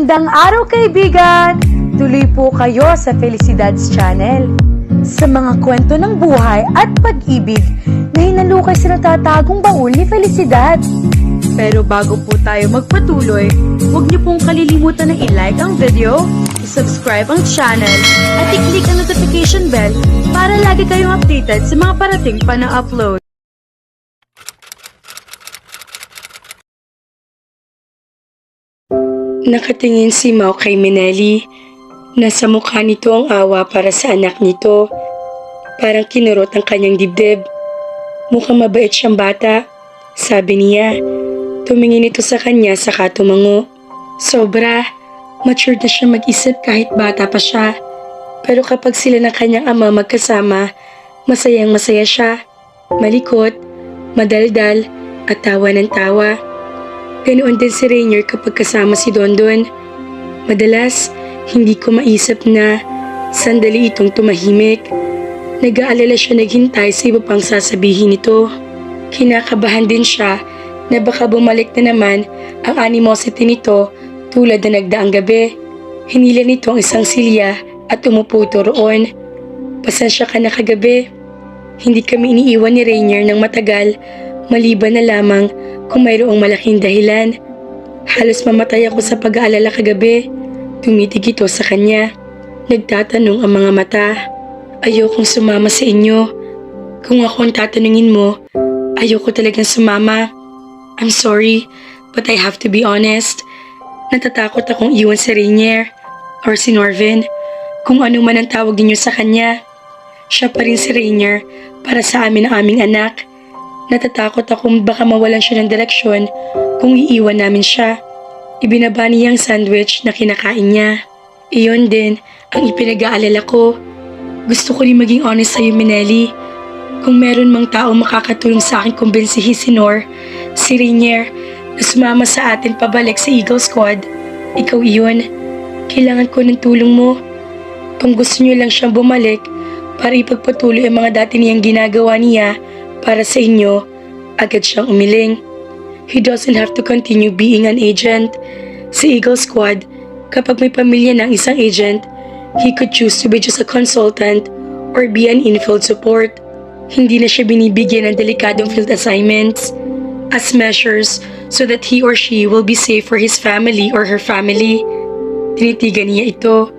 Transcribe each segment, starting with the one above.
Magandang araw kaibigan! Tuloy po kayo sa Felicidad's Channel. Sa mga kwento ng buhay at pag-ibig na hinalukay sa natatagong baul ni Felicidad. Pero bago po tayo magpatuloy, huwag niyo pong kalilimutan na i-like ang video, i-subscribe ang channel, at i-click ang notification bell para lagi kayong updated sa mga parating pa na upload. Nakatingin si Mau kay Minelli. Nasa mukha nito ang awa para sa anak nito. Parang kinurot ang kanyang dibdib. Mukhang mabait siyang bata, sabi niya. Tumingin ito sa kanya saka tumango. Sobra, mature na siya mag-isip kahit bata pa siya. Pero kapag sila ng kanyang ama magkasama, masayang masaya siya. Malikot, madaldal, at tawa ng tawa. Ganoon din si Rainier kapag kasama si Dondon. Madalas, hindi ko maisip na sandali itong tumahimik. Nag-aalala siya naghintay sa iba pang sasabihin nito. Kinakabahan din siya na baka bumalik na naman ang animosity nito tulad na nagdaang gabi. Hinila nito ang isang silya at umupo ito roon. Pasensya ka na kagabi. Hindi kami iniiwan ni Rainier ng matagal, maliban na lamang kung mayroong malaking dahilan. Halos mamatay ako sa pag-aalala kagabi. Tumitig ito sa kanya. Nagtatanong ang mga mata. Ayokong sumama sa inyo. Kung ako ang tatanungin mo, ayoko talagang sumama. I'm sorry, but I have to be honest. Natatakot akong iwan si Rainier or si Norvin. Kung ano man ang tawag ninyo sa kanya. Siya pa rin si Rainier para sa amin ang aming anak. Natatakot akong baka mawalan siya ng direksyon kung iiwan namin siya. Ibinaba niya ang sandwich na kinakain niya. Iyon din ang ipinag-aalala ko. Gusto ko rin maging honest sa'yo, Minelli. Kung meron mang tao makakatulong sa akin kumbinsihin si Nor, si Rainier, na sumama sa atin pabalik sa Eagle Squad, ikaw iyon. Kailangan ko ng tulong mo. Kung gusto niyo lang siyang bumalik para ipagpatuloy ang mga dati niyang ginagawa niya para sa inyo, agad siyang umiling. He doesn't have to continue being an agent. Sa Eagle Squad, kapag may pamilya ng isang agent, he could choose to be just a consultant or be an in-field support. Hindi na siya binibigyan ng delikadong field assignments as measures so that he or she will be safe for his family or her family. Tinitigan niya ito.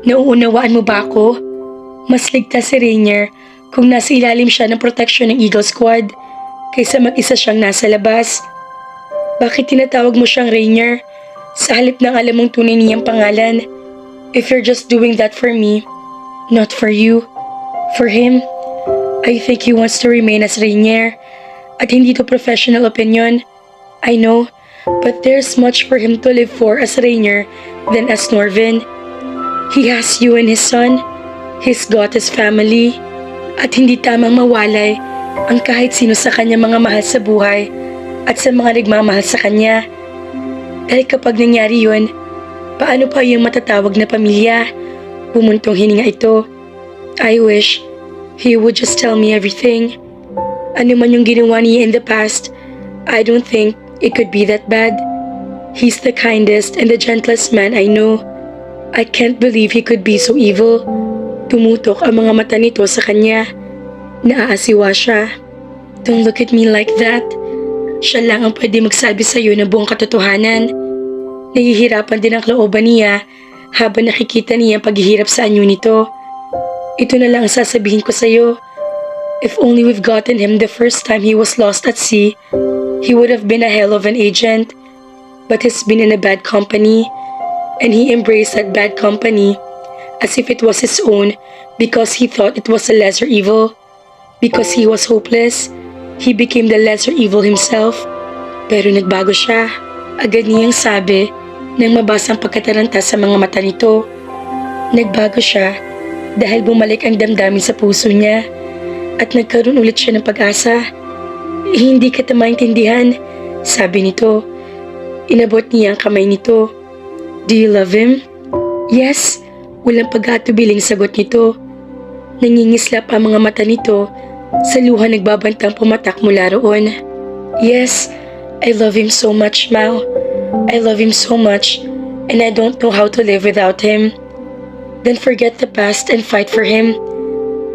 Nauunawaan mo ba ako? Mas ligtas si Rainier kung nasa ilalim siya ng proteksyon ng Eagle Squad kaysa mag-isa siyang nasa labas. Bakit tinatawag mo siyang Rainier sa halip ng alam mong tunay niyang pangalan? If you're just doing that for me, not for you, for him, I think he wants to remain as Rainier. At hindi to professional opinion. I know, but there's much for him to live for as Rainier than as Norvin. He has you and his son. He's got his family. At hindi tamang mawalay ang kahit sino sa kanya mga mahal sa buhay at sa mga nagmamahal sa kanya. Dahil kapag nangyari yun, paano pa yung matatawag na pamilya? Bumuntong hininga ito. I wish he would just tell me everything. Ano man yung ginawa niya in the past, I don't think it could be that bad. He's the kindest and the gentlest man I know. I can't believe he could be so evil. Tumutok ang mga mata nito sa kanya. Naaasiwa siya. Don't look at me like that. Siya lang ang pwede magsabi sa iyo ng buong katotohanan. Nahihirapan din ang kalooban niya habang nakikita niya ang paghihirap sa anyo nito. Ito na lang ang sasabihin ko sa iyo. If only we've gotten him the first time he was lost at sea, he would have been a hell of an agent. But he's been in a bad company, and he embraced that bad company as if it was his own because he thought it was a lesser evil. Because he was hopeless, he became the lesser evil himself. Pero nagbago siya. Agad niyang sabi nang mabasa ang pagkataranta sa mga mata nito. Nagbago siya dahil bumalik ang damdamin sa puso niya at nagkaroon ulit siya ng pag-asa. Hindi kita maintindihan, sabi nito. Inabot niya ang kamay nito. Do you love him? Yes, walang pag-atubiling sagot nito. Nangingislap ang mga mata nito sa luha nagbabantang pumatak mula roon. Yes, I love him so much, Mau. I love him so much and I don't know how to live without him. Then forget the past and fight for him.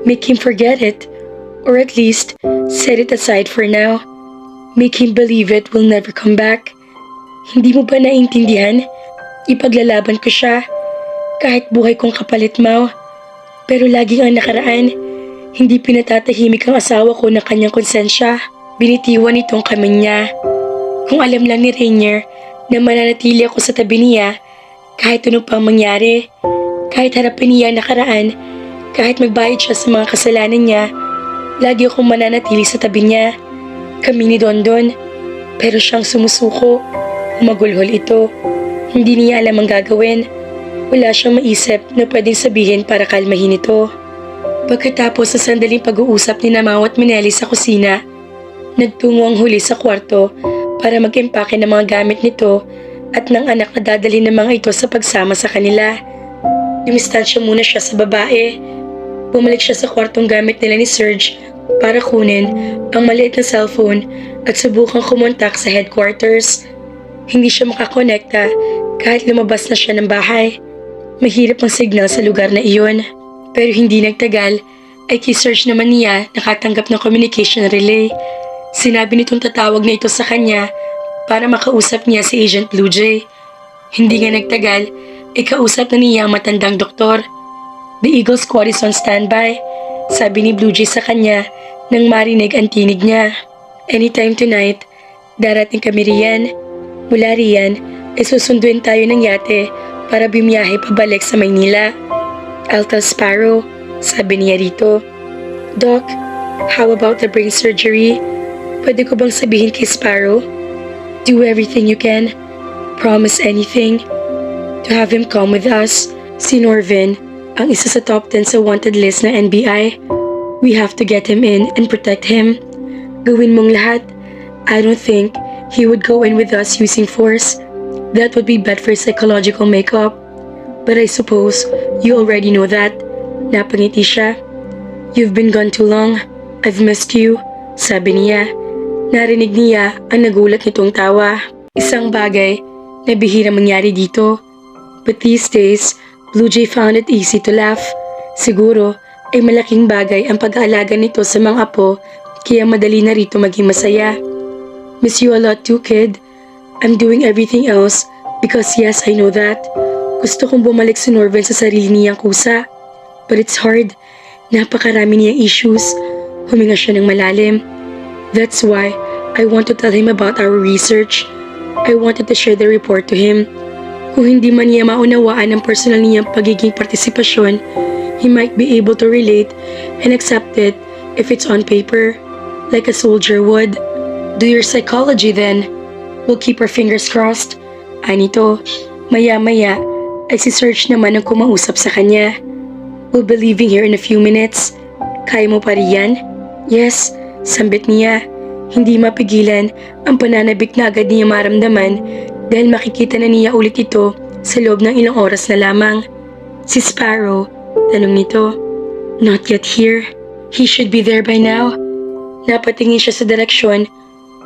Make him forget it, or at least set it aside for now. Make him believe it will never come back. Hindi mo ba naiintindihan? Ipaglalaban ko siya. Kahit buhay kong kapalit mo. Pero laging ang nakaraan, hindi pinatatahimik ang asawa ko ng kanyang konsensya. Binitiwan itong kamay niya. Kung alam lang ni Rainier na mananatili ako sa tabi niya, kahit ano pang mangyari, kahit harapin niya ang nakaraan, kahit magbayad siya sa mga kasalanan niya, lagi akong mananatili sa tabi niya. Kami ni Dondon, pero siyang sumusuko. Magulhol ito. Hindi niya alam ang gagawin. Wala siyang maisip na pwedeng sabihin para kalmahin ito. Pagkatapos sa sandaling pag-uusap ni Mau at Minelli sa kusina, nagtungo ang huli sa kwarto para mag-impake ng mga gamit nito at ng anak na dadalhin ng mga ito sa pagsama sa kanila. Dumistansya muna siya sa babae. Bumalik siya sa kwartong gamit nila ni Serge para kunin ang maliit na cellphone at subukang kumontak sa headquarters. Hindi siya makakonekta kahit lumabas na siya ng bahay. Mahirap ang signal sa lugar na iyon. Pero hindi nagtagal ay kay Serge naman niya nakatanggap ng communication relay. Sinabi nitong tatawag na ito sa kanya para makausap niya si Agent Blue Jay. Hindi nga nagtagal ay kausap na niya ang matandang doktor. The Eagle Squad is on standby, sabi ni Blue Jay sa kanya nang marinig ang tinig niya. Anytime tonight, darating kami riyan. Mula riyan ay susunduin tayo ng yate para bumiyahe pabalik sa Maynila. I'll tell Sparrow, sabi niya rito. Doc, how about the brain surgery? Pwede ko bang sabihin kay Sparrow? Do everything you can. Promise anything. To have him come with us. Si Norvin, ang isa sa top 10 sa wanted list na NBI. We have to get him in and protect him. Gawin mong lahat. I don't think he would go in with us using force. That would be bad for psychological makeup. But I suppose you already know that. Napangiti siya. You've been gone too long. I've missed you, sabi niya. Narinig niya ang nagulat nitong tawa. Isang bagay na bihira mangyari dito. But these days, Blue Jay found it easy to laugh. Siguro ay malaking bagay ang pag-aalaga nito sa mga apo, kaya madali na rito maging masaya. Miss you a lot too, kid. I'm doing everything else because yes, I know that. Gusto kong bumalik si Norvin sa sarili niyang kusa. But it's hard. Napakarami niyang issues. Huminga siya ng malalim. That's why I want to tell him about our research. I wanted to share the report to him. Kung hindi man niya maunawaan ang personal niyang pagiging partisipasyon, he might be able to relate and accept it if it's on paper, like a soldier would. Do your psychology then. We'll keep our fingers crossed. Anito, maya-maya ay si Serge naman ang kumausap sa kanya. We'll be leaving here in a few minutes. Kaya mo pa riyan? Yes, sambit niya. Hindi mapigilan ang pananabik na agad niya maramdaman dahil makikita na niya ulit ito sa loob ng ilang oras na lamang. Si Sparrow, tanong nito. Not yet here. He should be there by now. Napatingin siya sa direksyon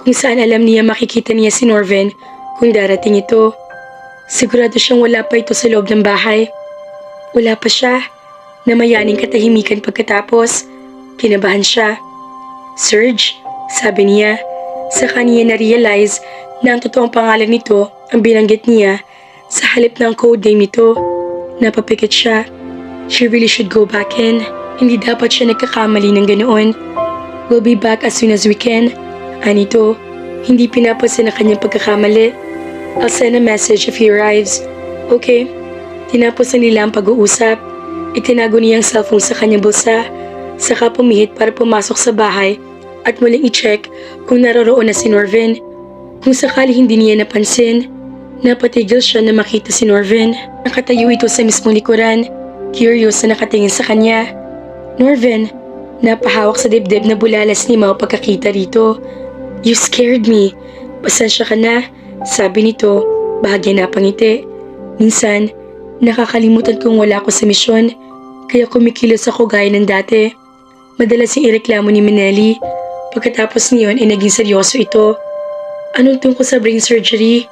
kung saan alam niya makikita niya si Norvin kung darating ito. Sigurado siyang wala pa ito sa loob ng bahay. Wala pa siya. Namayaning katahimikan pagkatapos. Kinabahan siya. Serge, sabi niya. Saka niya na-realize na ang totoong pangalan nito ang binanggit niya sa halip ng code name nito. Napapikit siya. She really should go back in. Hindi dapat siya nagkakamali ng ganoon. We'll be back as soon as we can. Anito, hindi pinapansin na kanyang pagkakamali. I'll send a message if he arrives. Okay. Tinapos na nila ang pag-uusap. Itinago niya ang cellphone sa kanyang bulsa. Saka pumihit para pumasok sa bahay at muling i-check kung naroroon na si Norvin. Kung sakali hindi niya napansin, napatigil siya na makita si Norvin. Nakatayo ito sa mismong likuran. Curious na nakatingin sa kanya. Norvin, napahawak sa dibdib na bulalas ni Mau pagkakita rito. You scared me. Pasensya ka na, sabi nito, bahagya napangiti. Minsan, nakakalimutan kong wala ako sa misyon, kaya kumikilos ako gaya ng dati. Madalas yung ireklamo ni Minelli. Pagkatapos niyon ay naging seryoso ito. Anong tungkol sa brain surgery?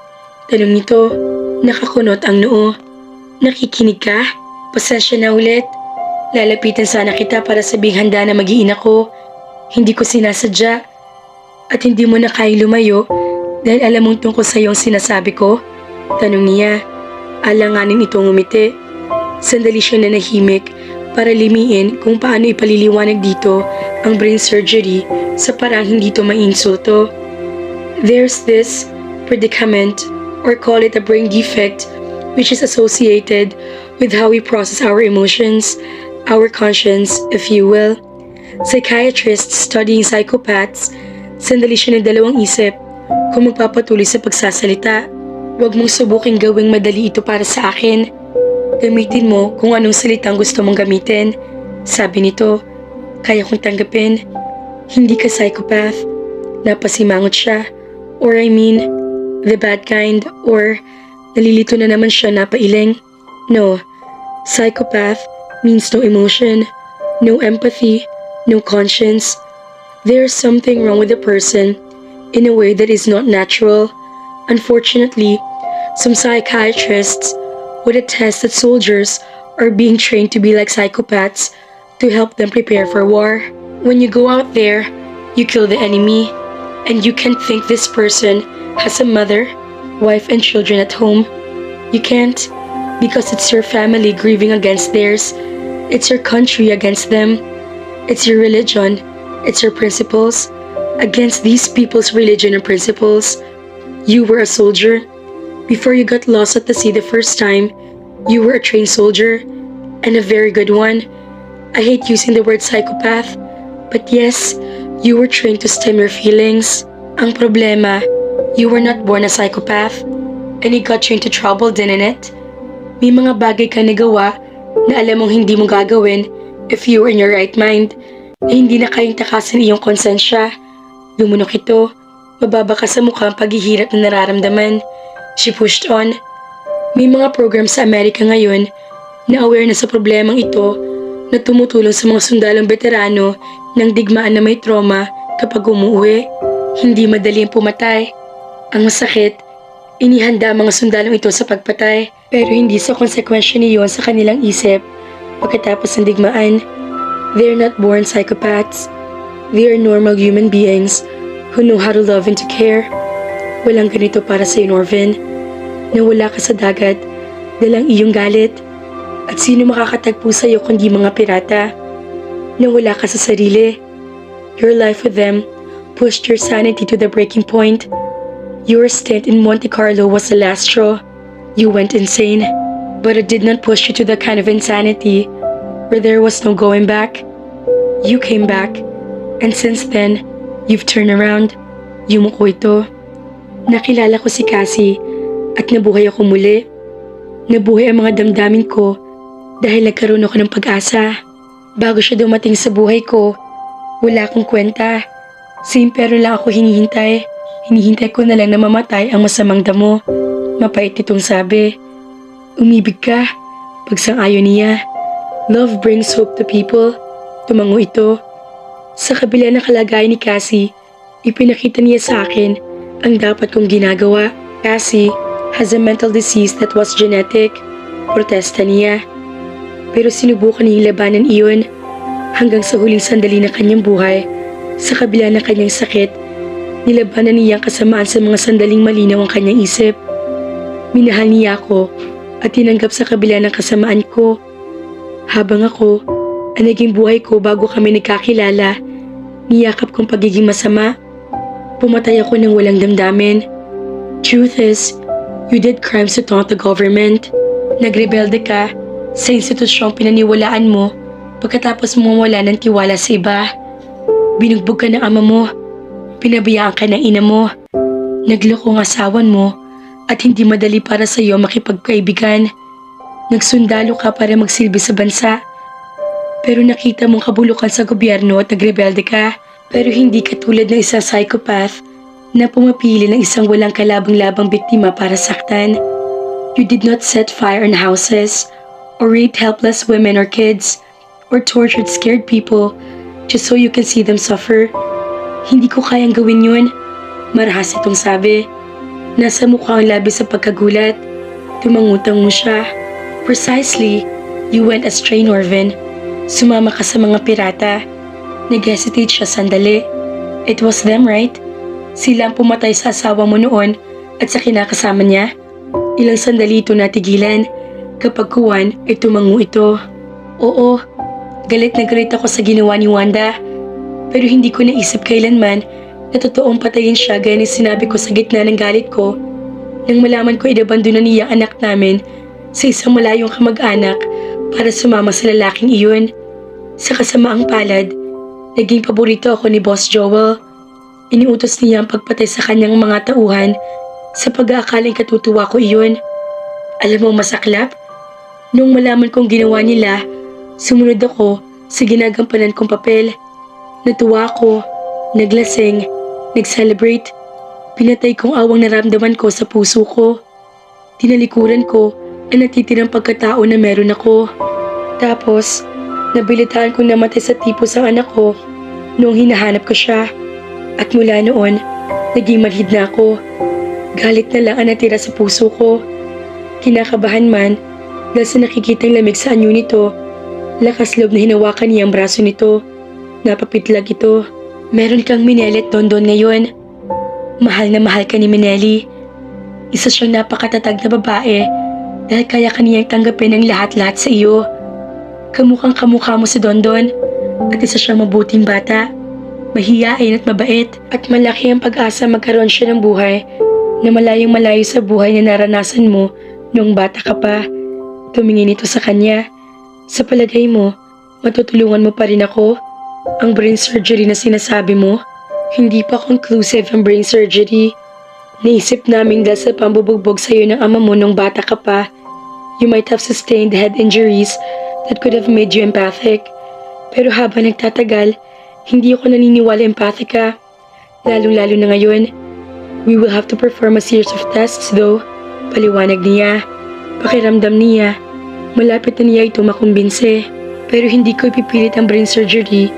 Tanong nito. Nakakunot ang noo. Nakikinig ka? Pasensya na ulit. Lalapitan sana kita para sabing handa na mag-iina ko. Hindi ko sinasadya. At hindi mo na kayang lumayo dahil alam mong tungkol sa iyong sinasabi ko? Tanong niya. Alanganin itong umiti. Sandali siya nanahimik para limiin kung paano ipaliliwanag dito ang brain surgery sa parang hindi ito mainsulto. There's this predicament, or call it a brain defect, which is associated with how we process our emotions, our conscience, if you will. Psychiatrists studying psychopaths, sandali siya ng dalawang isip kung magpapatuloy sa pagsasalita. Huwag mong subuking gawing madali ito para sa akin. Gamitin mo kung anong salitang gusto mong gamitin. Sabi nito, kaya kong tanggapin. Hindi ka psychopath. Napasimangot siya. Or I mean, the bad kind. Or nalilito na naman siya napailing. No, psychopath means no emotion, no empathy, no conscience. There's something wrong with the person in a way that is not natural. Unfortunately, some psychiatrists would attest that soldiers are being trained to be like psychopaths to help them prepare for war. When you go out there, you kill the enemy, and you can't think this person has a mother, wife, and children at home. You can't, because it's your family grieving against theirs. It's your country against them. It's your religion. It's your principles against these people's religion and principles. You were a soldier. Before you got lost at the sea the first time, you were a trained soldier, and a very good one. I hate using the word psychopath, but yes, you were trained to stem your feelings. Ang problema, you were not born a psychopath, and you got you into trouble, didn't it? May mga bagay ka nagawa na alam mong hindi mo gagawin if you were in your right mind, na hindi na kayang takasan iyong konsensya. Lumunok ito, mababa ka sa mukha ang paghihirap na nararamdaman. She pushed on. May mga program sa Amerika ngayon na aware na sa problemang ito na tumutulong sa mga sundalong veterano ng digmaan na may trauma kapag umuwi. Hindi madali ang pumatay. Ang masakit, inihanda ang mga sundalong ito sa pagpatay pero hindi sa konsekwensya niyon sa kanilang isip pagkatapos ng digmaan. They're not born psychopaths. They are normal human beings who know how to love and to care. Walang ganito para sa Norvin. Nawala ka sa dagat, dalang iyong galit. At sino makakatagpo sa iyo kundi mga pirata? Nawala ka sa sarili. Your life with them pushed your sanity to the breaking point. Your stint in Monte Carlo was the last straw. You went insane. But it did not push you to the kind of insanity where there was no going back. You came back. And since then, you've turned around. Yumuko ito. Nakilala ko si Cassie at nabuhay ako muli. Nabuhay ang mga damdamin ko dahil nagkaroon ako ng pag-asa. Bago siya dumating sa buhay ko, wala akong kwenta. Same pero lang ako hinihintay. Hinihintay ko na lang na mamatay ang masamang damo. Mapait itong sabi. Umibig ka. Pagsang-ayon niya. Love brings hope to people. Tumango ito. Sa kabila ng kalagayan ni Cassie, ipinakita niya sa akin ang dapat kong ginagawa. Cassie has a mental disease that was genetic. Protesta niya. Pero sinubukan niyang labanan iyon hanggang sa huling sandali ng kanyang buhay. Sa kabila ng kanyang sakit, nilabanan niya ang kasamaan sa mga sandaling malinaw ang kanyang isip. Minahal niya ako at tinanggap sa kabila ng kasamaan ko. Habang ako, ang naging buhay ko bago kami nagkakilala, niyakap kong pagiging masama. Pumatay ako ng walang damdamin. Truth is, you did crimes to taunt the government. Nagrebelde ka sa institusyong pinaniwalaan mo pagkatapos mo mawala ng tiwala sa iba. Binugbog ka ng ama mo. Pinabayaan ka ng ina mo. Nagloko ang asawan mo at hindi madali para sa iyo makipagkaibigan. Nagsundalo ka para magsilbi sa bansa. Pero nakita mong kabulukan sa gobyerno at nagrebelde ka. Pero hindi ka tulad ng isang psychopath na pumapili ng isang walang kalabang-labang biktima para saktan. You did not set fire in houses, or raped helpless women or kids, or tortured scared people just so you can see them suffer. Hindi ko kayang gawin yun. Marahas itong sabi. Nasa mukha ang labi sa pagkagulat. Tumangutang mo siya. Precisely, you went astray, Norvin. Sumama ka sa mga pirata. Nag-hesitate siya sandali. It was them, right? Sila ang pumatay sa asawa mo noon at sa kinakasama niya. Ilang sandali ito natigilan. Kapag kuwan ay tumango ito. Oo, galit na galit ako sa ginawa ni Wanda. Pero hindi ko naisip kailanman na totoong patayin siya gaya ng sinabi ko sa gitna ng galit ko nang malaman ko inabandona niya ang anak namin sa isang malayong kamag-anak para sumama sa lalaking iyon. Sa kasamaang palad, naging paborito ako ni Boss Joel. Iniutos niya ang pagpatay sa kanyang mga tauhan sa pag-aakaling katutuwa ko iyon. Alam mo masaklap? Nung malaman kong ginawa nila, sumunod ako sa ginagampanan kong papel. Natuwa ako, naglasing, nag-celebrate. Pinatay kong awang naramdaman ko sa puso ko. Tinalikuran ko ang natitirang pagkatao na meron ako. Tapos, nabilitaan kong namatay sa tipos ang anak ko noong hinahanap ko siya. At mula noon, naging manhid na ako. Galit na lang ang natira sa puso ko. Kinakabahan man dahil sa nakikitang lamig sa anyo nito. Lakas loob na hinawakan niya ang braso nito. Napapitlag ito. Meron kang Minelli at Dondon ngayon. Mahal na mahal ka ni Minelli. Isa siyang napakatatag na babae dahil kaya kaniyang tanggapin ang lahat-lahat sa iyo. Kamukhang kamukha mo si Dondon at isa siyang mabuting bata. Mahiyain at mabait at malaki ang pag-asa magkaroon siya ng buhay na malayong malayo sa buhay na naranasan mo noong bata ka pa. Tumingin ito sa kanya. Sa palagay mo, matutulungan mo pa rin ako? Ang brain surgery na sinasabi mo? Hindi pa conclusive ang brain surgery. Naisip namin dahil sa pambubugbog sa iyo ng ama mo nung bata ka pa, you might have sustained head injuries that could have made you empathic. Pero habang nagtatagal, hindi ako naniniwala empathic ka. Lalong-lalo na ngayon. We will have to perform a series of tests though. Paliwanag niya. Pakiramdam niya. Malapit na niya ito makumbinse. Pero hindi ko ipipilit ang brain surgery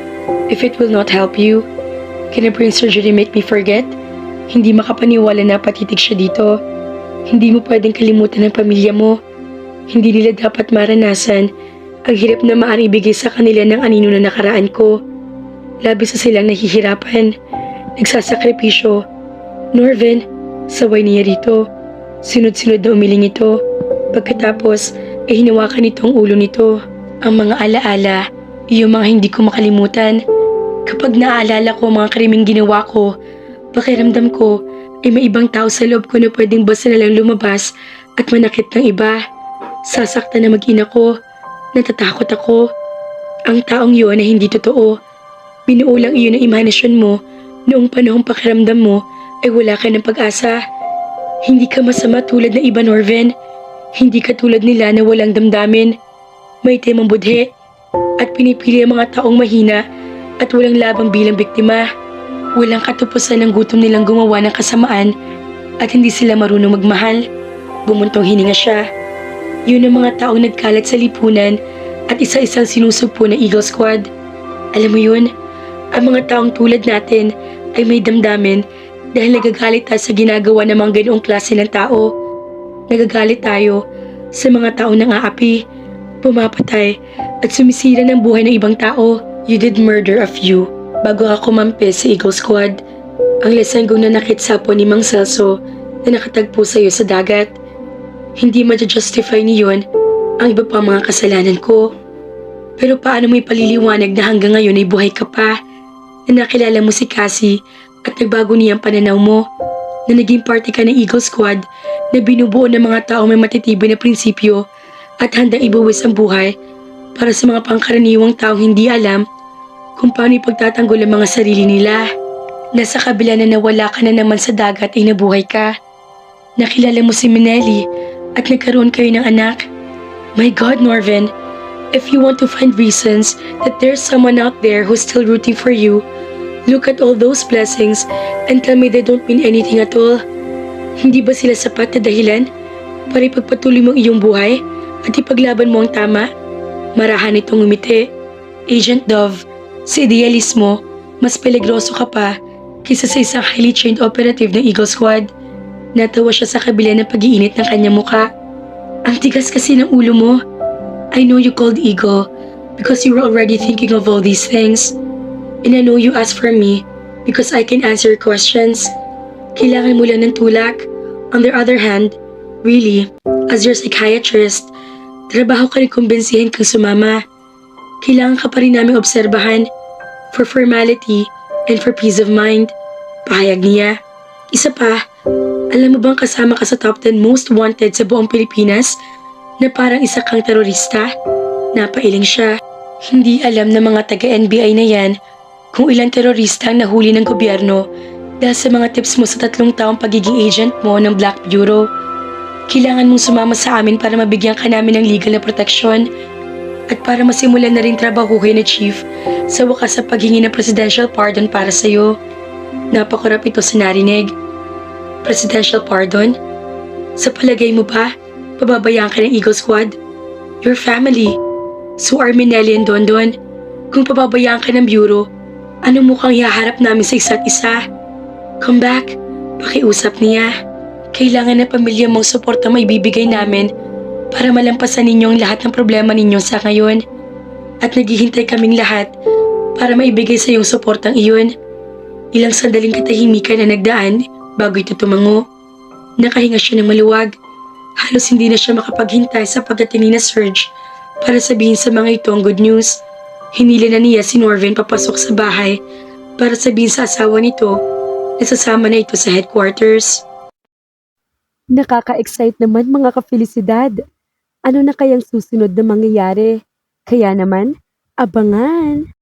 if it will not help you. Can a brain surgery make me forget? Hindi makapaniwala na patitig siya dito. Hindi mo pwedeng kalimutan ang pamilya mo. Hindi nila dapat maranasan ang hirap na maaari ibigay sa kanila ng anino na nakaraan ko. Labis na silang nahihirapan. Nagsasakripisyo. Norvin, saway niya rito. Sunod-sunod na umiling ito. Pagkatapos, ay hinawakan nito ang ulo nito. Ang mga alaala, yung mga hindi ko makalimutan. Kapag naaalala ko ang mga kariming ginawa ko, pakiramdam ko ay may ibang tao sa loob ko na pwedeng basta na lang lumabas at manakit ng iba. Sasaktan na mag-ina ko. Natatakot ako. Ang taong yun ay hindi totoo. Binuo lang iyon ang imahinasyon mo noong panahong pakiramdam mo ay wala ka ng pag-asa. Hindi ka masama tulad ng iba, Norvin. Hindi ka tulad nila na walang damdamin. May temang budhe at pinipili ang mga taong mahina at walang labang bilang biktima. Walang katupusan ng gutom nilang gumawa ng kasamaan at hindi sila marunong magmahal. Bumuntong hininga siya. Yun ang mga taong nagkalat sa lipunan at isa-isang sinusugpo ng Eagle Squad. Alam mo yun, ang mga taong tulad natin ay may damdamin dahil nagagalit tayo sa ginagawa ng mga ganoong klase ng tao. Nagagalit tayo sa mga taong nang-aapi, pumapatay at sumisira ng buhay ng ibang tao. You did murder a few bago ako kumampi sa Eagle Squad. Ang lesenggong nanakit sapo ni Mang Celso na nakatagpo sa iyo sa dagat. Hindi ma-justify niyon ang iba pang mga kasalanan ko. Pero paano mo ipaliliwanag na hanggang ngayon ay buhay ka pa? Na nakilala mo si Cassie at nagbago niya ang pananaw mo? Na naging party ka ng Eagle Squad na binubuo ng mga tao may matitibay na prinsipyo at handang ibuwis ang buhay para sa mga pangkaraniwang taong hindi alam kung paano ipagtatanggol ang mga sarili nila. Nasa kabila na nawala ka na naman sa dagat ay nabuhay ka. Nakilala mo si Minelli at nagkaroon kayo ng anak. My God, Norvin, if you want to find reasons that there's someone out there who's still rooting for you, look at all those blessings and tell me they don't mean anything at all. Hindi ba sila sapat na dahilan para ipagpatuloy mo ang iyong buhay at ipaglaban mo ang tama? Marahan itong umiti. Agent Dove, sa idealismo, mas peligroso ka pa kaysa sa isang highly trained operative ng Eagle Squad. Natawa siya sa kabila ng pag-iinit ng kanyang muka. Ang tigas kasi ng ulo mo. I know you called ego because you were already thinking of all these things. And I know you asked for me because I can answer your questions. Kailangan mo lang ng tulak. On the other hand, really, as your psychiatrist, trabaho ka rin kumbinsihin kang sumama. Kailangan ka pa rin namin obserbahan for formality and for peace of mind. Pahayag niya. Isa pa, alam mo bang kasama ka sa top 10 most wanted sa buong Pilipinas na parang isa kang terorista? Napailing siya. Hindi alam ng mga taga-NBI na yan kung ilang terorista ang nahuli ng gobyerno dahil sa mga tips mo sa 3 taong pagiging agent mo ng Black Bureau. Kailangan mong sumama sa amin para mabigyan ka namin ng legal na proteksyon at para masimulan na rin trabahuhin ni Chief sa wakas sa paghingi ng presidential pardon para sa'yo. Napakurap ito sa narinig. Presidential pardon? Sa palagay mo ba, pababayaan ka ng Eagle Squad? Your family. So are Minelli and Dondon. Kung pababayaan ka ng Bureau, anong mukhang ihaharap namin sa isa't isa? Come back. Pakiusap niya. Kailangan ng pamilya mong suporta maibibigay namin para malampasan ninyo ang lahat ng problema ninyo sa ngayon. At naghihintay kaming lahat para maibigay sa iyong suportang iyon. Ilang sandaling katahimikan na nagdaan bago ito tumango. Nakahinga siya ng maluwag. Halos hindi na siya makapaghintay sa pagdating ni Serge para sabihin sa mga ito ang good news. Hinila na niya si Norvin papasok sa bahay para sabihin sa asawa nito na sasama na ito sa headquarters. Nakaka-excite naman mga kafelisidad. Ano na kayang susunod na mangyayari? Kaya naman, abangan!